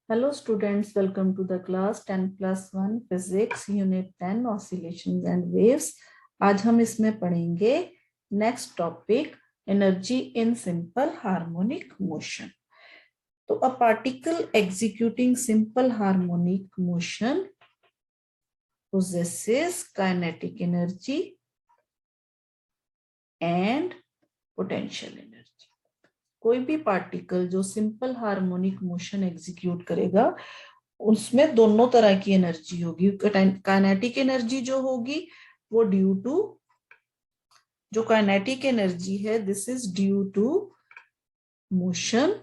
Hello students, welcome to the class 10+1 Physics Unit 10 Oscillations and Waves। आज हम इसमें पढ़ेंगे next topic energy in simple harmonic motion. तो a particle executing simple harmonic motion possesses kinetic energy and potential energy। कोई भी particle जो simple harmonic motion execute करेगा उसमें दोनों तरह की एनर्जी होगी। काइनेटिक एनर्जी जो होगी वो ड्यू टू, जो काइनेटिक एनर्जी है this is due to motion,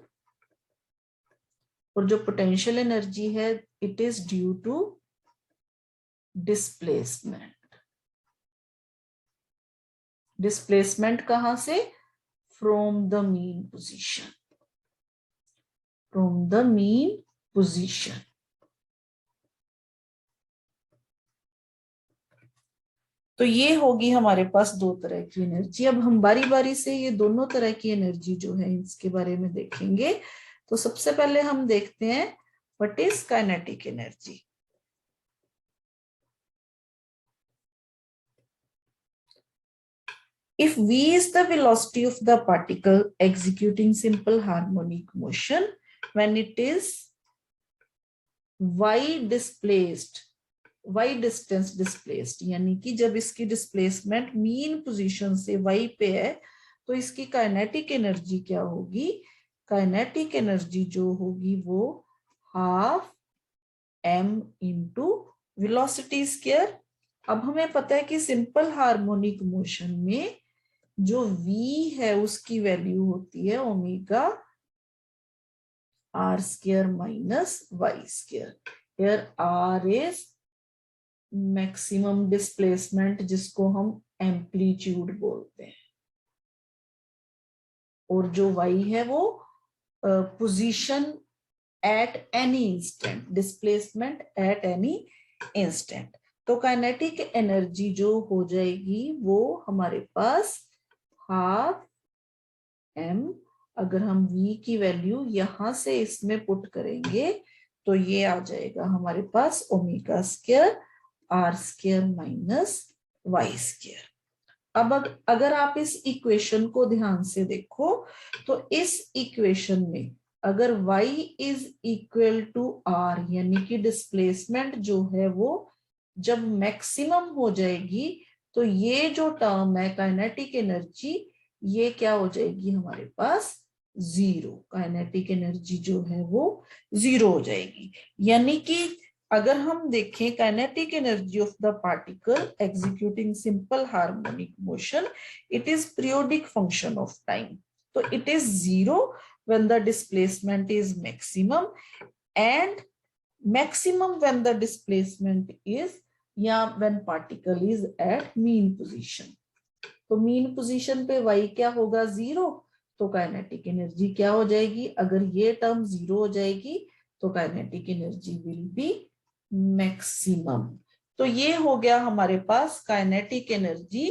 और जो पोटेंशियल एनर्जी है it is due to displacement. Displacement कहां से? From the mean position, from the mean position. तो ये होगी हमारे पास दो तरह की एनर्जी। अब हम बारी बारी से ये दोनों तरह की एनर्जी जो है इसके बारे में देखेंगे। तो सबसे पहले हम देखते हैं what is kinetic energy. If v is the velocity of the particle executing simple harmonic motion when it is y displaced, y distance displaced, यानी कि जब इसकी डिस्प्लेसमेंट मीन पोजीशन से y पे है तो इसकी काइनेटिक एनर्जी क्या होगी? काइनेटिक एनर्जी जो होगी वो half m into velocity square. अब हमें पता है कि सिंपल हार्मोनिक मोशन में जो v है उसकी वैल्यू होती है omega r square minus y square. Here r is maximum displacement जिसको हम एम्पलीट्यूड बोलते हैं, और जो y है वो position at any instant, displacement at any instant. तो काइनेटिक एनर्जी जो हो जाएगी वो हमारे पास हाफ m, अगर हम v की वैल्यू यहां से इसमें पुट करेंगे तो ये आ जाएगा हमारे पास omega square r square minus y square. अब अगर आप इस इक्वेशन को ध्यान से देखो तो इस इक्वेशन में अगर y is equal to r यानी कि डिस्प्लेसमेंट जो है वो जब मैक्सिमम हो जाएगी तो ये जो टर्म है काइनेटिक एनर्जी ये क्या हो जाएगी हमारे पास? जीरो। काइनेटिक एनर्जी जो है वो जीरो हो जाएगी। यानी कि अगर हम देखें kinetic energy of the particle executing simple harmonic motion, it is periodic function of time. तो it is zero when the displacement is maximum and maximum when the displacement is या when particle is at mean position। तो mean position पे y क्या होगा? Zero. तो kinetic energy क्या हो जाएगी? अगर ये टर्म जीरो हो जाएगी तो kinetic energy will be maximum. तो ये हो गया हमारे पास kinetic energy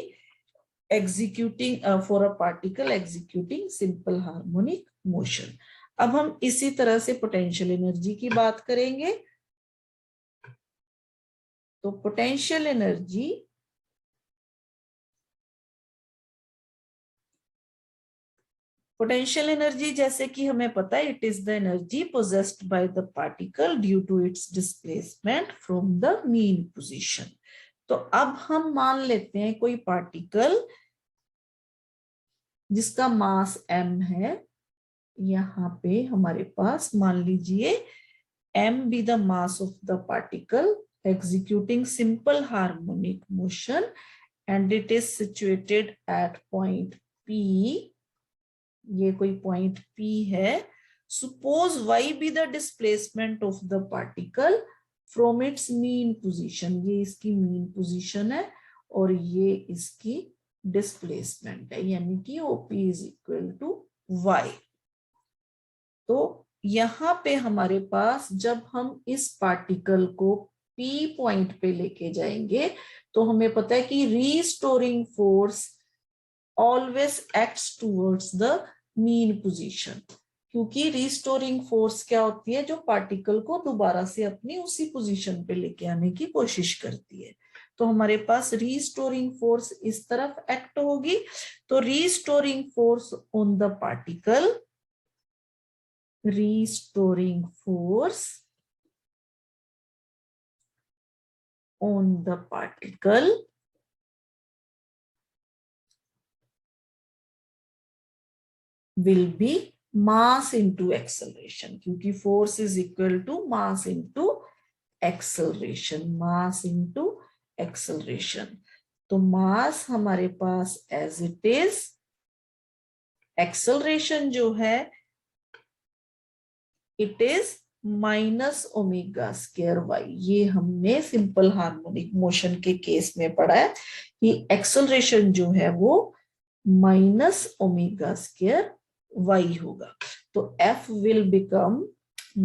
executing for a particle executing simple harmonic motion. अब हम इसी तरह से पोटेंशियल एनर्जी की बात करेंगे। तो पोटेंशियल एनर्जी जैसे कि हमें पता है it is the energy possessed by the particle due to its displacement from the mean position. तो अब हम मान लेते हैं कोई पार्टिकल जिसका मास m है, यहाँ पे हमारे पास मान लीजिए m be the mass of the particle executing simple harmonic motion and it is situated at point P। ये कोई पॉइंट P है। Suppose y be the displacement of the particle from its mean position। ये इसकी mean position है और ये इसकी displacement है, यानी कि OP is equal to y। तो यहां पे हमारे पास जब हम इस पार्टिकल को P पॉइंट पे लेके जाएंगे तो हमें पता है कि restoring force always acts towards the mean position. क्योंकि रिस्टोरिंग फोर्स क्या होती है, जो पार्टिकल को दोबारा से अपनी उसी पोजीशन पे लेके आने की कोशिश करती है। तो हमारे पास रिस्टोरिंग फोर्स इस तरफ एक्ट होगी। तो restoring force on the particle, restoring force on the particle will be mass into acceleration, क्योंकि force is equal to mass into acceleration, mass into acceleration। तो mass हमारे पास as it is, acceleration जो है it is minus omega square y. ये हमने simple harmonic motion के case में पढ़ा है कि एक्सेलरेशन जो है वो माइनस ओमेगा स्क्वायर वाई होगा। तो F will become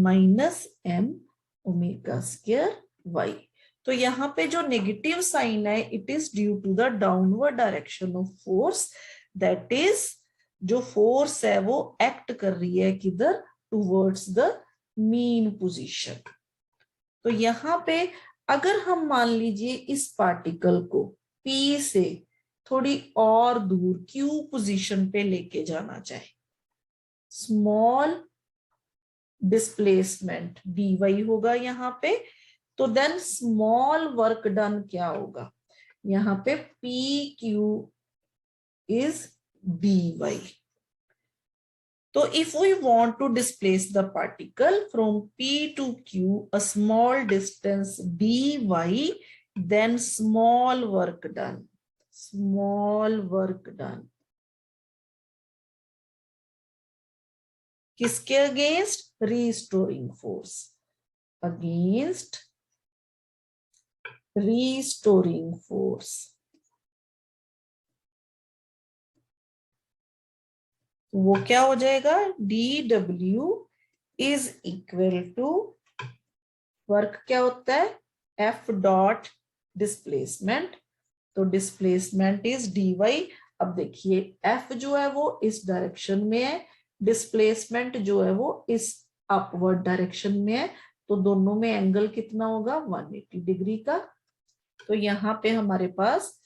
minus m omega square y. तो यहाँ पे जो नेगेटिव साइन है it is due to the downward direction of force, that is जो फोर्स है वो एक्ट कर रही है किधर, टूवर्ड्स द मीन पोजीशन। तो यहाँ पे अगर हम मान लीजिए इस पार्टिकल को P से थोड़ी और दूर Q पोजीशन पे लेके जाना चाहे, स्मॉल डिस्प्लेसमेंट dy होगा यहाँ पे। तो देन स्मॉल वर्क डन क्या होगा, यहाँ पे PQ is dy। So if we want to displace the particle from P to Q a small distance dy, then small work done, small work done किसके against, restoring force, against restoring force। वो क्या हो जाएगा, dw is equal to work क्या होता है, F dot displacement. तो displacement is dy। अब देखिए F जो है वो इस डायरेक्शन में है, डिस्प्लेसमेंट जो है वो इस अपवर्ड डायरेक्शन में है। तो दोनों में एंगल कितना होगा, 180 डिग्री का। तो यहाँ पे हमारे पास,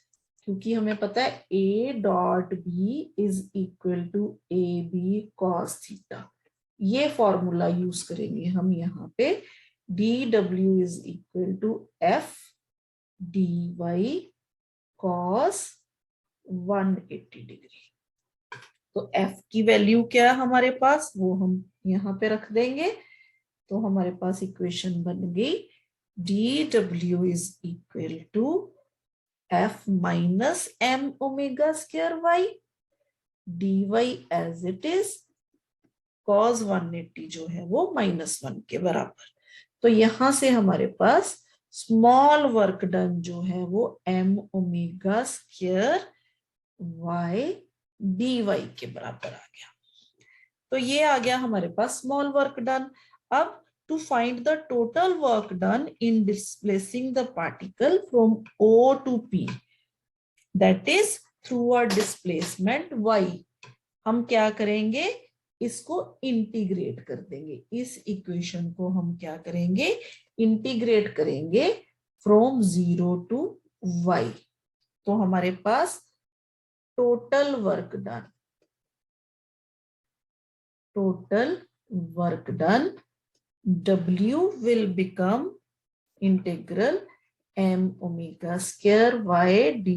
क्योंकि हमें पता है A dot b is equal to a b cos theta, ये फॉर्मूला यूज करेंगे हम यहाँ पे। dw is equal to F dy cos 180 degree. तो F की वैल्यू क्या है हमारे पास, वो हम यहाँ पे रख देंगे। तो हमारे पास इक्वेशन बन गई dw is equal to F minus m omega square y, dy as it is cos 180 जो है वो -1 के बराबर। तो यहां से हमारे पास स्मॉल वर्क डन जो है वो m omega square y dy के बराबर आ गया। तो ये आ गया हमारे पास स्मॉल वर्क डन। अब to find the total work done in displacing the particle from O to P, that is through a displacement y, हम क्या करेंगे, इसको इंटीग्रेट कर देंगे। इस इक्वेशन को हम क्या करेंगे, इंटीग्रेट करेंगे फ्रॉम 0 to y। तो हमारे पास total work done, total work done W will become integral m omega square y dy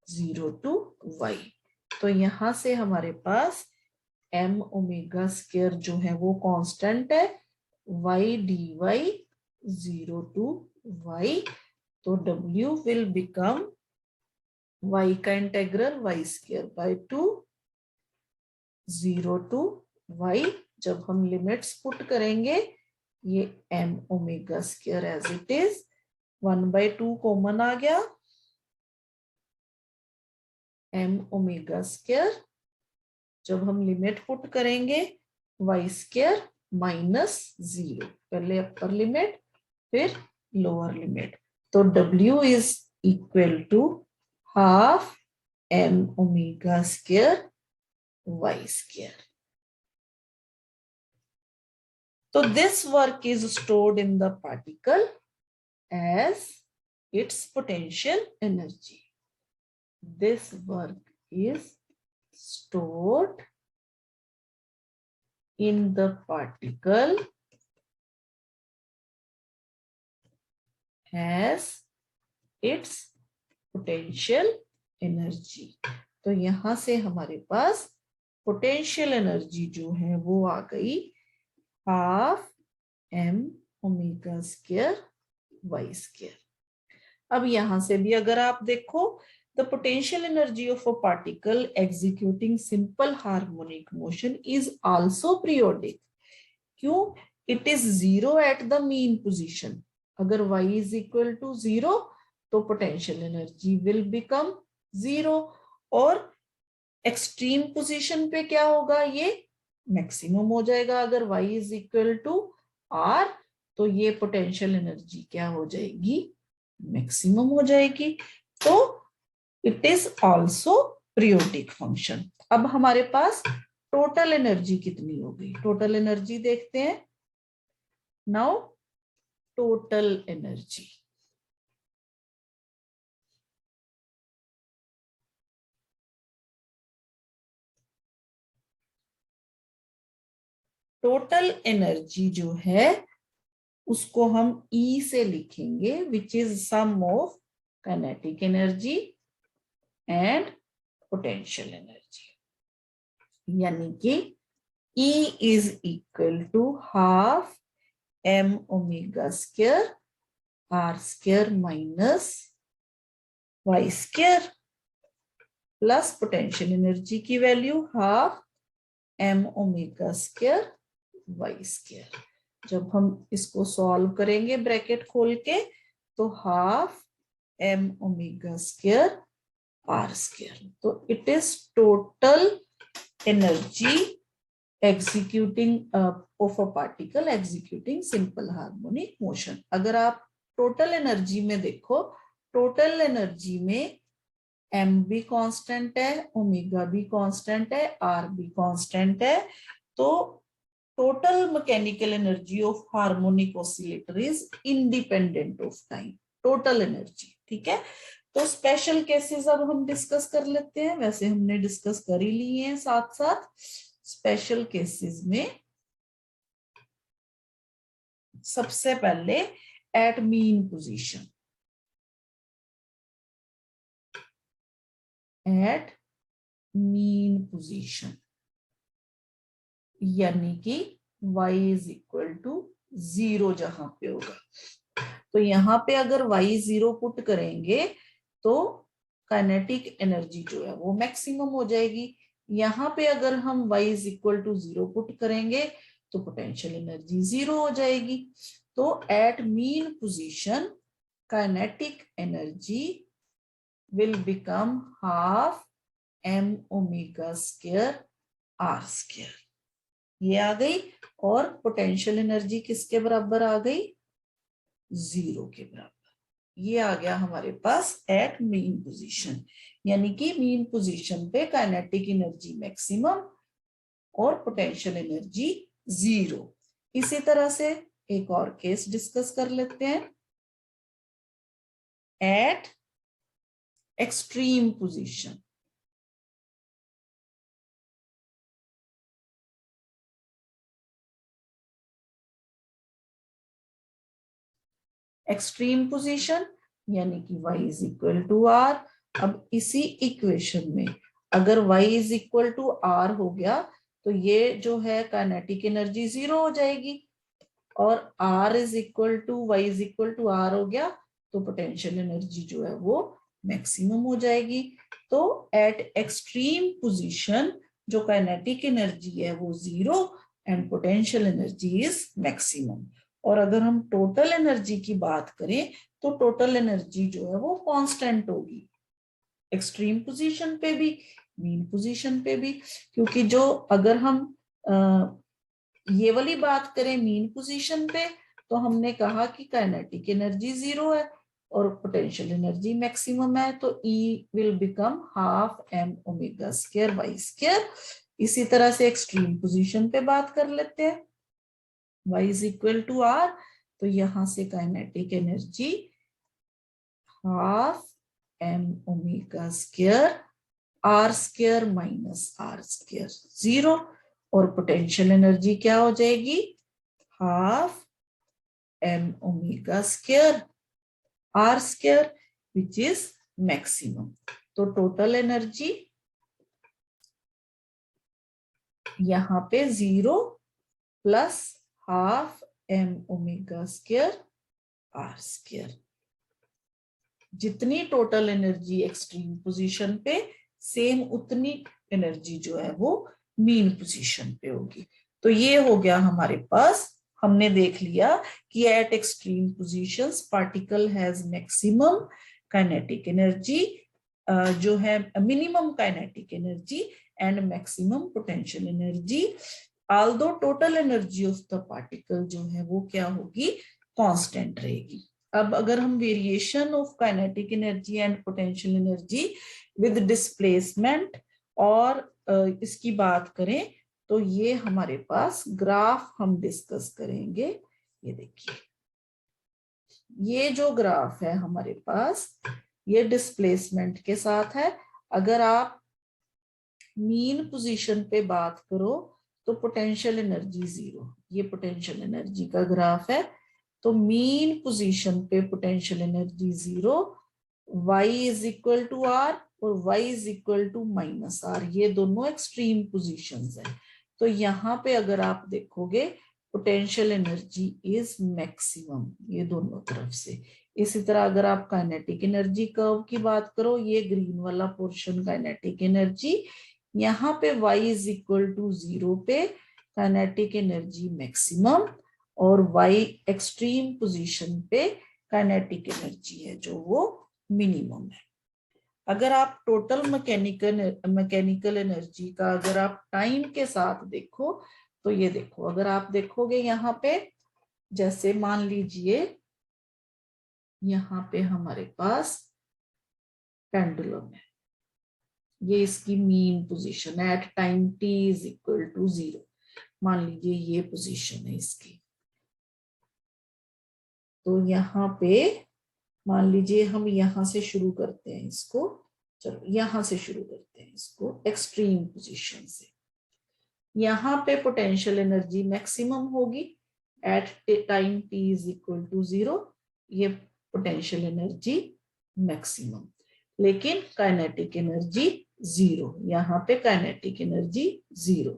0 to y। तो यहां से हमारे पास m ओमेगा स्क्वायर जो है वो कांस्टेंट है, y dy 0 to y। तो w विल बिकम y का integral y square by 2 0 to y। जब हम लिमिट्स पुट करेंगे ये m omega square as it is 1/2 common आ गया, m ओमेगा स्क्वायर। जब हम लिमिट पुट करेंगे y स्क्वायर -0, पहले अपर लिमिट फिर लोअर लिमिट। तो w is equal to half m omega square y square. तो this work is stored in the particle as its potential energy. This work is stored in the particle as its potential energy. तो यहां से हमारे पास potential energy जो है वो आ गई half m omega square y square. अब यहां से भी अगर आप देखो, the potential energy of a particle executing simple harmonic motion is also periodic. क्यों? It is zero at the mean position. अगर y is equal to 0 तो potential energy will become 0 और एक्सट्रीम पोजीशन पे क्या होगा, ये मैक्सिमम हो जाएगा. अगर y is equal to r तो ये पोटेंशियल एनर्जी क्या हो जाएगी, मैक्सिमम हो जाएगी. तो it is also periodic function. अब हमारे पास टोटल एनर्जी कितनी हो गई, टोटल एनर्जी देखते हैं. Now total energy, total energy जो है उसको हम E से लिखेंगे, which is sum of kinetic energy and potential energy. यानी कि E is equal to half m omega square r square minus y स्क्वायर प्लस पोटेंशियल एनर्जी की value half m omega square y square. जब हम इसको solve करेंगे bracket खोल के तो half m omega square r square. तो it is total energy executing of a particle executing simple harmonic motion. अगर आप टोटल एनर्जी में देखो, टोटल एनर्जी में m भी कांस्टेंट है, ओमेगा भी कांस्टेंट है, r भी कांस्टेंट है. तो total mechanical energy of harmonic oscillator is independent of time. Total energy, ठीक है. तो स्पेशल केसेस अब हम डिस्कस कर लेते हैं. वैसे हमने डिस्कस कर ही लिए हैं साथ साथ. स्पेशल केसेस में सबसे पहले at mean position, at mean position यानी कि y इज इक्वल टू 0 जहां पे होगा. तो यहां पे अगर y 0 पुट करेंगे तो काइनेटिक एनर्जी जो है वो मैक्सिमम हो जाएगी. यहां पे अगर हम y is equal to 0 put करेंगे तो पोटेंशियल एनर्जी 0 हो जाएगी. तो at mean position kinetic energy will become half m omega square r square. ये आ गई. और पोटेंशियल एनर्जी किसके बराबर आ गई, 0 के बराबर. ये आ गया हमारे पास एट मीन पोजीशन. यानी कि मीन पोजीशन पे काइनेटिक एनर्जी मैक्सिमम और पोटेंशियल एनर्जी 0. इसी तरह से एक और केस डिस्कस कर लेते हैं. At extreme position, extreme position यानी कि y is equal to r. अब इसी इक्वेशन में अगर y is equal to r हो गया तो ये जो है काइनेटिक एनर्जी 0 हो जाएगी. और r is equal to y is equal to r हो गया तो पोटेंशियल एनर्जी जो है वो मैक्सिमम हो जाएगी. तो एट एक्सट्रीम पोजीशन जो काइनेटिक एनर्जी है वो 0 and potential energy is maximum. और अगर हम टोटल एनर्जी की बात करें तो टोटल एनर्जी जो है वो कांस्टेंट होगी, एक्सट्रीम पोजीशन पे भी, मीन पोजीशन पे भी. क्योंकि जो अगर हम ये वाली बात करें मीन पोजीशन पे तो हमने कहा कि काइनेटिक एनर्जी 0 है और पोटेंशियल एनर्जी मैक्सिमम है. तो E will become half m omega square y square. इसी तरह से एक्सट्रीम पोजीशन पे बात कर लेते हैं. y is equal to r, तो यहां से kinetic energy half m omega square r square minus r square 0, और पोटेंशियल एनर्जी क्या हो जाएगी, हाफ m omega square r square which is maximum. तो टोटल एनर्जी यहाँ पे 0 plus half m omega square r square, जितनी टोटल एनर्जी एक्सट्रीम पोजीशन पे सेम उतनी एनर्जी जो है वो मीन पोजीशन पे होगी। तो ये हो गया हमारे पास, हमने देख लिया कि eight extreme positions particle has maximum kinetic energy, जो है minimum kinetic energy and maximum potential energy, although total energy of the particle जो है वो क्या होगी, कांस्टेंट रहेगी। अब अगर हम variation of kinetic energy and potential energy with displacement और इसकी बात करें, तो ये हमारे पास ग्राफ हम डिस्कस करेंगे। ये देखिए, ये जो ग्राफ है हमारे पास, ये डिस्प्लेसमेंट के साथ है। अगर आप मीन पोजीशन पे बात करो तो पोटेंशियल एनर्जी 0, ये पोटेंशियल एनर्जी का ग्राफ है। तो मीन पोजीशन पे potential energy 0, y is equal to r और y is equal to minus r, ये दोनों एक्सट्रीम पोजीशंस है। तो यहाँ पे अगर आप देखोगे पोटेंशियल एनर्जी इज मैक्सिमम, ये दोनों तरफ से। इसी तरह अगर आप काइनेटिक एनर्जी कर्व की बात करो, ये ग्रीन वाला पोर्शन काइनेटिक एनर्जी, यहाँ पे y इज इक्वल टू 0 पे काइनेटिक एनर्जी मैक्सिमम, और y एक्सट्रीम पोजीशन पे काइनेटिक एनर्जी है जो वो मिनिमम है। अगर आप टोटल मैकेनिकल एनर्जी का अगर आप टाइम के साथ देखो, तो ये देखो, अगर आप देखोगे यहाँ पे, जैसे मान लीजिए यहाँ पे हमारे पास पेंडुलम है, ये इसकी मीन पोजीशन है at time t is equal to 0, मान लीजिए ये पोजीशन है इसकी। तो यहाँ पे मान लीजिए हम यहाँ से शुरू करते हैं इसको, चलो यहाँ से शुरू करते हैं इसको एक्सट्रीम पोजीशन से। यहाँ पे पोटेंशियल एनर्जी मैक्सिमम होगी at time t is equal to 0, ये पोटेंशियल एनर्जी मैक्सिमम, लेकिन काइनेटिक एनर्जी 0, यहाँ पे काइनेटिक एनर्जी 0।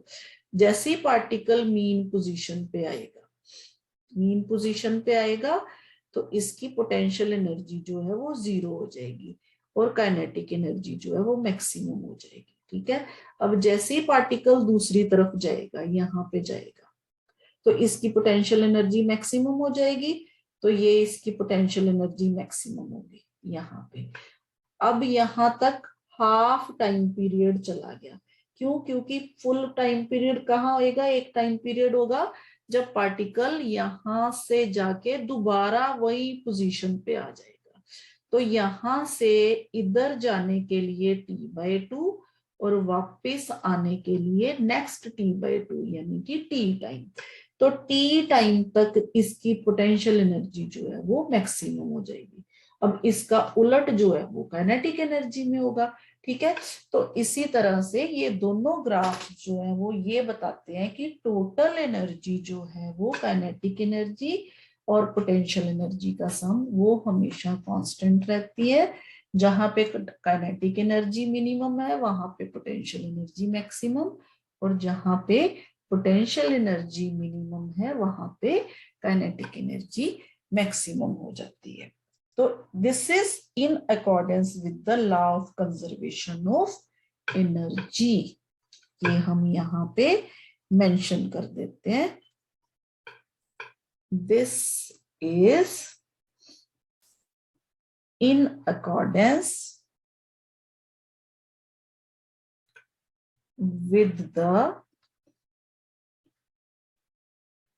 जैसे ही पार्टिकल मीन पोजीशन पे आएगा, मीन पोजीशन पे आएगा, तो इसकी पोटेंशियल एनर्जी जो है वो 0 हो जाएगी और काइनेटिक एनर्जी जो है वो मैक्सिमम हो जाएगी। ठीक है, अब जैसे ही पार्टिकल दूसरी तरफ जाएगा, यहाँ पे जाएगा, तो इसकी पोटेंशियल एनर्जी मैक्सिमम हो जाएगी, तो ये इसकी पोटेंशियल एनर्जी मैक्सिमम होगी यहाँ पे। अब यहाँ तक हाफ टाइम पीरियड चला गया, क्यों? क्योंकि फुल टाइम पीरियड कहाँ होएगा, एक टाइम पीरियड होगा जब पार्टिकल यहां से जाके दोबारा वही पोजीशन पे आ जाएगा। तो यहां से इधर जाने के लिए t/2 और वापस आने के लिए नेक्स्ट t/2 यानी कि t टाइम। तो t टाइम तक इसकी पोटेंशियल एनर्जी जो है वो मैक्सिमम हो जाएगी। अब इसका उलट जो है वो काइनेटिक एनर्जी में होगा। ठीक है, तो इसी तरह से ये दोनों ग्राफ जो है वो ये बताते हैं कि टोटल एनर्जी जो है वो काइनेटिक एनर्जी और पोटेंशियल एनर्जी का सम वो हमेशा कांस्टेंट रहती है। जहां पे काइनेटिक एनर्जी मिनिमम है वहां पे पोटेंशियल एनर्जी मैक्सिमम, और जहां पे पोटेंशियल एनर्जी मिनिमम है वहां पे काइनेटिक एनर्जी मैक्सिमम हो जाती है। तो this is in accordance with the law of conservation of energy, ये हम यहाँ पे मेंशन कर देते हैं। This is in accordance with the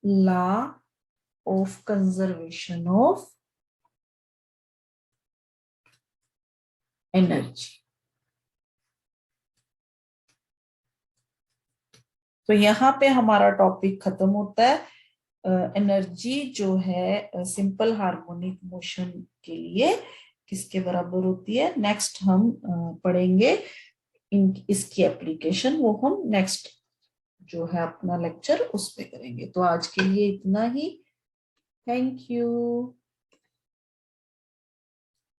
law of conservation of energy. तो यहाँ पे हमारा टॉपिक खत्म होता है। एनर्जी जो है सिंपल हार्मोनिक मोशन के लिए किसके बराबर होती है, नेक्स्ट हम पढ़ेंगे इसकी एप्लीकेशन, वो हम नेक्स्ट जो है अपना लेक्चर उस पे करेंगे। तो आज के लिए इतना ही। Thank you.